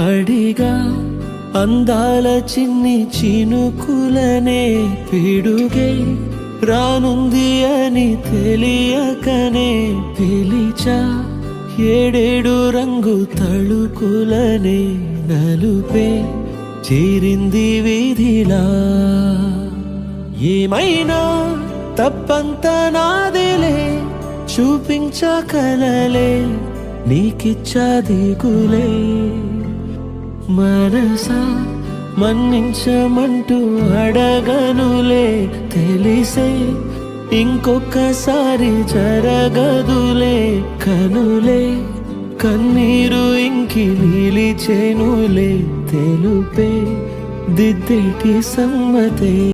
అడిగా అందాల చిన్ని చినుకులనే పిడుగే రానుంది అని తెలియకనే పిలిచా ఏడేడు రంగు తళుకులనే నలుపే చేరింది వీధిలా ఏమైనా తప్పంత నాదిలే చూపించకలలే నీకిచ్చా దిగులే మనసా మన్నించమంటూ అడగనులే తెలిసే ఇంకొకసారి జరగదులే కనులే కన్నీరు ఇంకి నిలిచేనులే తెలుపే దిద్దేటి సమ్మతే